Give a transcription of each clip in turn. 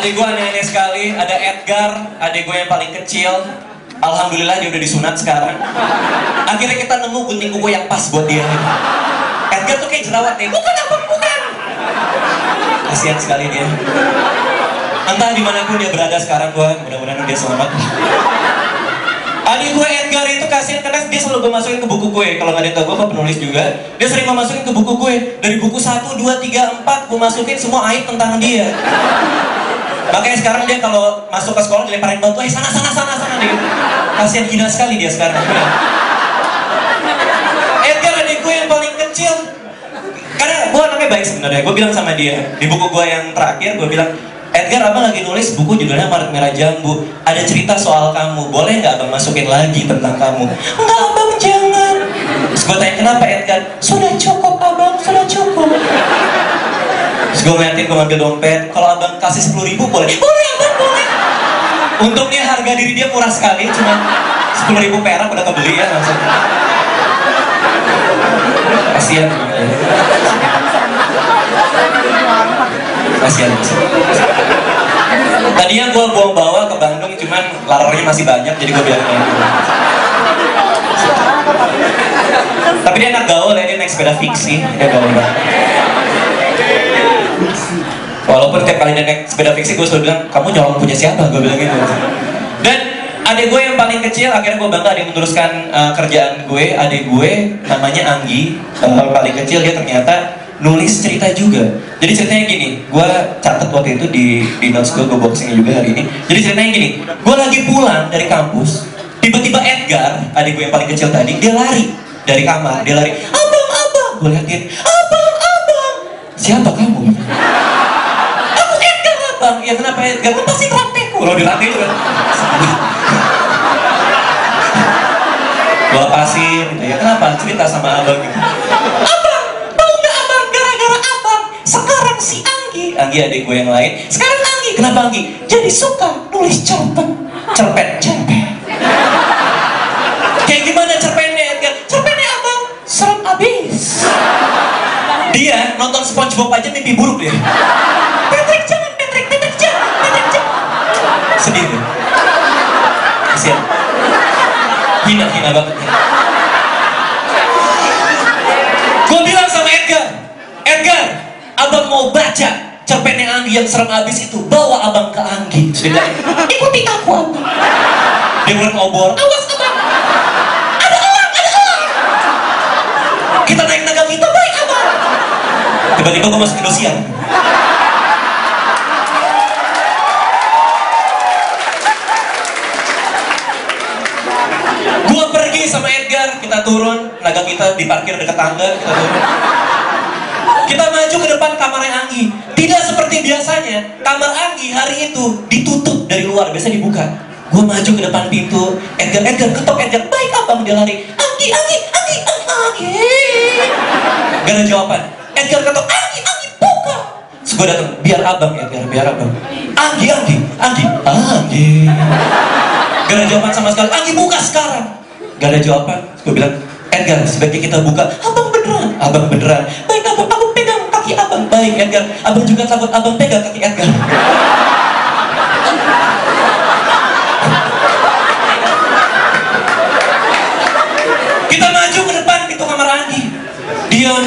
Adik gue aneh-aneh sekali. Ada Edgar, adik gue yang paling kecil. Alhamdulillah dia udah disunat sekarang. Akhirnya kita nemu gunting kuku yang pas buat dia. Edgar tuh kayak jerawat deh. Bukan apa, bukan. Kasihan sekali dia. Entah dimanapun dia berada sekarang, gue mudah-mudahan dia selamat. Adik gue Edgar itu kasihan karena dia selalu gue masukin ke buku gue. Kalau nggak ada tau, gue penulis juga. Dia sering masukin ke buku gue. Dari buku 1, 2, 3, 4 gue masukin semua aib tentang dia. Makanya sekarang dia kalau masuk ke sekolah dilemparin batu, sana dia. Kasihan hina sekali dia sekarang. Edgar adik gue yang paling kecil. Karena gue anaknya baik sebenarnya. Gue bilang sama dia di buku gue yang terakhir, gue bilang, Edgar, abang lagi nulis buku judulnya Maret Merah Jambu. Ada cerita soal kamu, boleh nggak abang masukin lagi tentang kamu? Enggak abang, jangan. Terus gue tanya, kenapa Edgar? Sudah cukup abang, sudah cukup. Terus gue ngeliatin, gue ngambil dompet. Kalau abang kasih 10.000 boleh? Boleh abang, boleh. Untungnya harga diri dia murah sekali, cuma 10.000 perak udah kebeli ya langsung. Kasihan. Kasihan. Tadinya gue bawa ke Bandung, cuman lararnya masih banyak, jadi gue biarin aja. Tapi dia anak gaul ya, dia naik sepeda fiksi, dia gaul banget. Walaupun tiap kali dia naik sepeda fiksi, gue selalu bilang, kamu nyolong punya siapa? Gue bilang gitu. Dan adik gue yang paling kecil, akhirnya gue bangga dia meneruskan kerjaan gue. Adik gue namanya Anggi, paling kecil, dia ternyata nulis cerita juga. Jadi ceritanya gini, gue catat waktu itu di notes gue bawa kesini juga hari ini. Jadi ceritanya gini, gue lagi pulang dari kampus, tiba-tiba Edgar, adik gue yang paling kecil tadi, dia lari dari kamar, dia lari, abang, gue liatin, abang, siapa kamu? Aku Edgar abang. Ya kenapa Edgar? Lu pasti ranteku. Kalau di rantai itu kan gue lepasin gitu ya, kenapa? Cerita sama abang gitu. Sekarang si Anggi adik gue yang lain. Sekarang Anggi, kenapa Anggi? Jadi suka nulis cerpen. Kayak gimana cerpennya Edgar? Cerpennya abang, serem abis. Dia nonton SpongeBob aja mimpi buruk dia. Patrick jangan. Sedih tuh. Kasihan. Hina banget. Gue bilang sama Edgar, abang mau baca cerpennya Anggi yang serem abis itu, bawa abang ke Anggi. Sudah, ikuti aku abang. Dia mulai ngobor, awas abang, ada elang. Kita naik naga kita, baik abang. Tiba-tiba gue masuk Indosiar. Gue pergi sama Edgar, kita turun, naga kita diparkir dekat tangga, kita turun. Kita maju ke depan kamarnya Anggi. Tidak seperti biasanya, kamar Anggi hari itu ditutup dari luar, biasa dibuka. Gue maju ke depan pintu, Edgar, ketok Edgar, baik abang, dia lari. Anggi. Gak ada jawaban. Edgar ketok, Anggi, buka. Terus gue datang, biar abang Edgar, biar abang. Anggi. Gak ada jawaban sama sekali. Anggi buka sekarang. Gak ada jawaban. Gue bilang, Edgar, sebaiknya kita buka. Abang beneran. Baik abang pegang kaki abang. Baik Edgar, abang juga takut abang pegang kaki Edgar. Kita maju ke depan pintu kamar Anggi. Diam.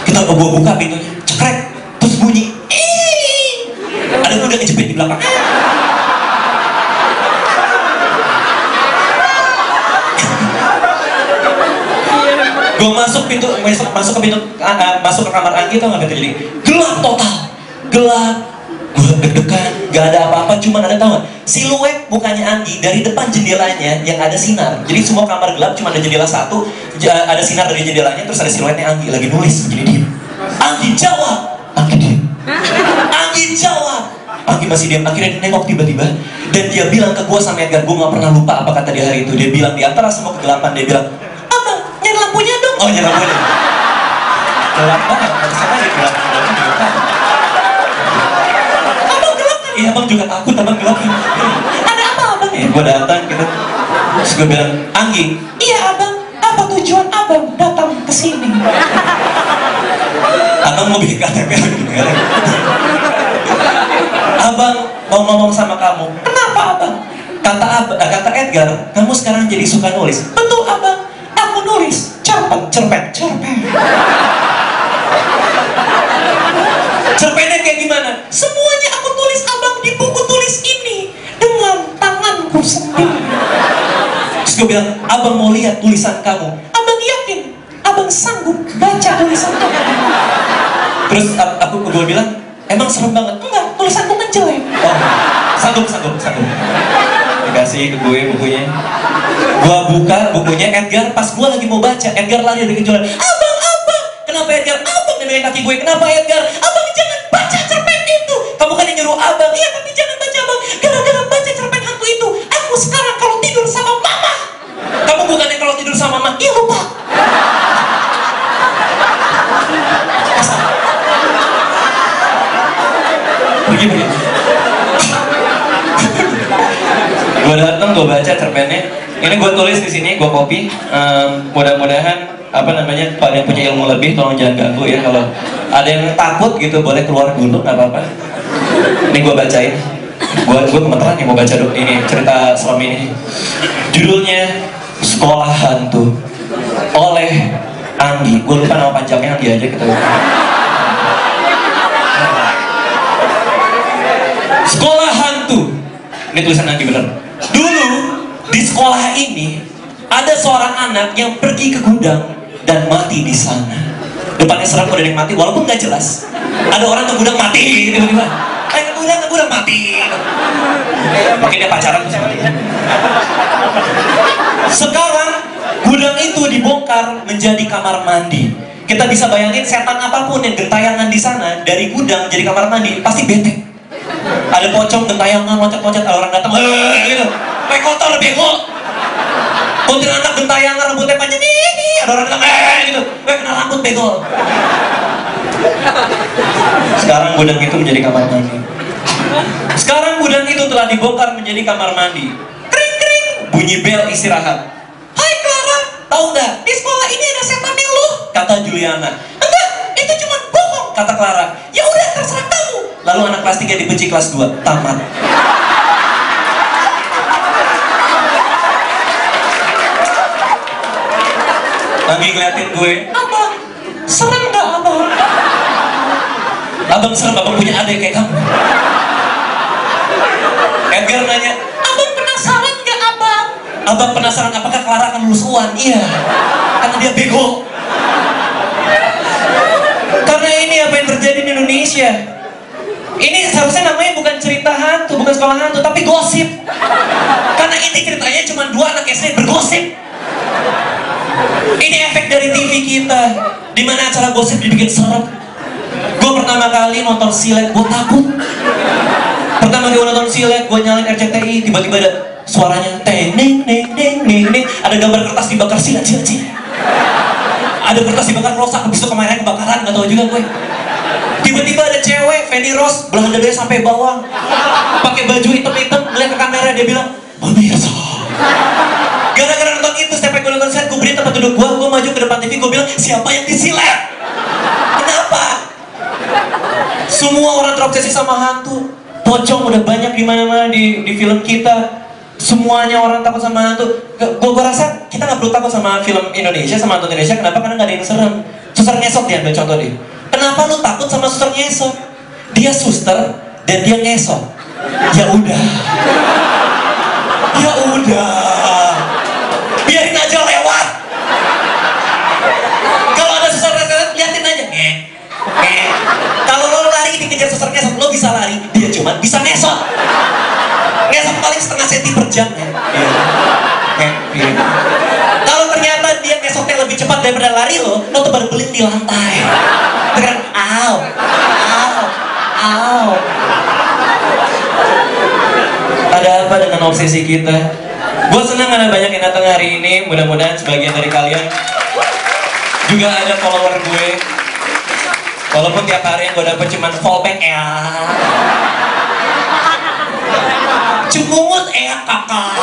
Kita buka pintunya, cekrek, terus bunyi. Ada kuda kejepit di belakang. Gue masuk ke kamar Anggi, tau gak apa terjadi? Gelap total, gelap. Gue deg-degan, gak ada apa-apa, cuma ada, tau gak? Siluet mukanya Anggi dari depan jendelanya yang ada sinar. Jadi semua kamar gelap, cuma ada jendela satu, ada sinar dari jendelanya, terus ada siluetnya Anggi lagi nulis, jadi diam. Anggi jawab, Anggi diam. Anggi jawab, Anggi masih diam. Akhirnya dia nengok tiba-tiba, dan dia bilang ke gue sama Edgar, gue gak pernah lupa apa kata dia hari itu. Dia bilang di antara semua kegelapan, dia bilang, lampunya dong. Oh nyala lampunya. Gelap banget. Sama dia gelap. Abang gelap kan? Iya abang juga takut, abang gelap. Ada apa abang? Ya gue datang gitu. Terus gue bilang, Anggi. Iya abang. Apa tujuan abang datang ke sini? Abang mau bikin KTP. Abang mau ngomong sama kamu. Kenapa abang? Kata Edgar, kamu sekarang jadi suka nulis. Betul abang, aku nulis. Cerpen. Cerpennya kayak gimana? Semuanya aku tulis abang di buku tulis ini dengan tanganku sendiri. Terus gue bilang, abang mau lihat tulisan kamu. Abang yakin? Abang sanggup baca tulisan kamu? Terus gue bilang, emang serem banget? Enggak, tulisanku kan jelek. Oh, sanggup. Dikasih ke gue bukunya. Gue buka bukunya Edgar, pas gue lagi mau baca, Edgar lari dari kejualan. Abang, kenapa Edgar? Abang yang kaki gue, kenapa Edgar? Abang jangan baca cerpen itu. Kamu kan yang nyuruh abang. Iya, tapi jangan baca abang. Gara-gara baca cerpen hantu itu, aku sekarang kalau tidur sama mama. Kamu bukannya kalau tidur sama mama, iya lupa. Pergi. Gue datang, gue baca cerpennya. Ini gue tulis di sini, gue copy. Mudah-mudahan pada yang punya ilmu lebih, tolong jangan ganggu ya. Kalau ada yang takut gitu, boleh keluar dulu, nggak apa-apa. Ini gue bacain. Gue gemeteran ya mau baca ini cerita seram ini. Judulnya Sekolah Hantu oleh Anggi. Gue lupa nama panjangnya, Anggi aja kita. Sekolah Hantu. Ini tulisan Anggi bener. Dulu di sekolah ini ada seorang anak yang pergi ke gudang dan mati di sana. Depannya serem udah ada yang mati, walaupun nggak jelas. Ada orang ke gudang mati tiba-tiba. Ke gudang mati. Mungkin dia pacaran bisa mati. Sekarang gudang itu dibongkar menjadi kamar mandi. Kita bisa bayangin setan apapun yang gentayangan di sana dari gudang jadi kamar mandi pasti bete. Ada pocong gentayangan loncat-loncat, ada orang datang gitu. Kayak kotor bego. Kuntilanak gentayangan rambutnya panjang nih, ada orang datang gitu. Kena rambut bego. Sekarang gudang itu menjadi kamar mandi. Sekarang gudang itu telah dibongkar menjadi kamar mandi. Kring, bunyi bel istirahat. Hai Clara, tahu nggak? Di sekolah ini ada setannya lu, kata Juliana. Enggak, itu cuma bohong, kata Clara. Ya udah, terserah kamu. Lalu anak kelas 3 dibenci kelas 2, tamat. Lagi ngeliatin gue, abang, serem nggak abang? Abang serem, abang punya adik kayak kamu. Edgar nanya, abang penasaran nggak abang? Abang penasaran apakah Clara akan lulus UAN? Iya, karena dia bego. Karena ini apa yang terjadi di Indonesia. Ini seharusnya namanya bukan cerita hantu, bukan sekolah hantu, tapi gosip. Karena ini ceritanya cuma 2 anak SD bergosip. Ini efek dari TV kita, dimana acara gosip dibikin serem. Gue pertama kali nonton silet, gue takut. Pertama kali gue nonton silet, gue nyalain RCTI, tiba-tiba ada suaranya teng neng neng neng neng neng. Ada gambar kertas dibakar silet. Ada kertas dibakar rosak, habis itu kemarin kebakaran, nggak tahu juga gue. Tiba-tiba ada cewek, Fanny Rose, belahan dadanya sampai bawah, pakai baju hitam-hitam, ngeliat ke kamera, dia bilang, pemirsa. Gara-gara nonton itu, setiap kali gue nonton silet, gue beri tempat duduk gue maju ke depan TV, gue bilang, siapa yang disilet? Kenapa? Semua orang terobsesi sama hantu. Pocong udah banyak di mana-mana di film kita. Semuanya orang takut sama hantu. Gue rasa kita nggak perlu takut sama film Indonesia, sama hantu Indonesia. Kenapa? Karena nggak ada yang serem. Suster ngesot dia ambil contoh deh. Kenapa lu takut sama suster ngesot? Dia suster dan dia ngesot. Ya udah. Biarin aja lewat. Kalau ada suster ngesot, liatin aja. Kalau lo lari dikejar suster ngesot, lo bisa lari. Dia cuma bisa ngesot. Ngesot paling setengah senti per jam ya. Kalau ternyata dia ngesotnya lebih cepat daripada lari lo tuh baru belit di lantai. Tekan, au. Ada apa dengan obsesi kita? Gue senang ada banyak yang datang hari ini. Mudah-mudahan sebagian dari kalian juga ada follower gue. Walaupun tiap hari yang gue dapet cuma fallback ya. Cumut ya kakak.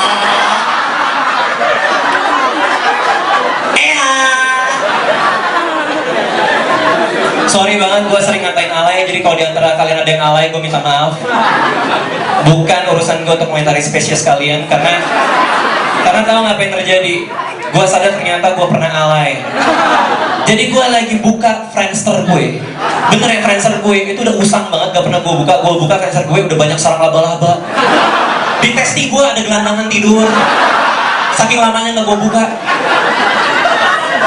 Sorry banget, gue sering ngatain alay. Jadi kalau diantara kalian ada yang alay, gue minta maaf. Bukan urusan gue untuk komentari spesies kalian, karena tahu nggak apa yang terjadi? Gue sadar ternyata gue pernah alay. Jadi gue lagi buka Friendster gue. Bener ya, Friendster gue itu udah usang banget, gak pernah gue buka. Gue buka Friendster gue udah banyak sarang laba-laba. Di testi gue ada gelandangan tidur. Saking lamanya gak gue buka.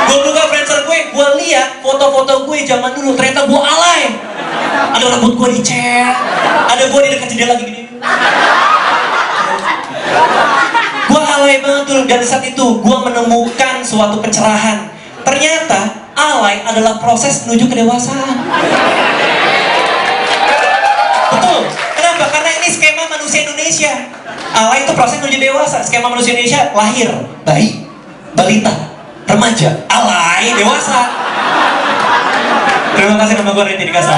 Gue buka Friendster gue lihat foto-foto gue zaman dulu, ternyata gue alay. Ada rambut gue dicet, ada gue di dekat jendela gini. Gue alay banget tuh, dan saat itu gue menemukan suatu pencerahan. Ternyata alay adalah proses menuju kedewasaan. Betul. Kenapa? Karena ini skema manusia Indonesia. Alay itu proses menuju dewasa. Skema manusia Indonesia: lahir, bayi, balita, remaja, alay, dewasa. Terima kasih, nama gue Riti Dikasih.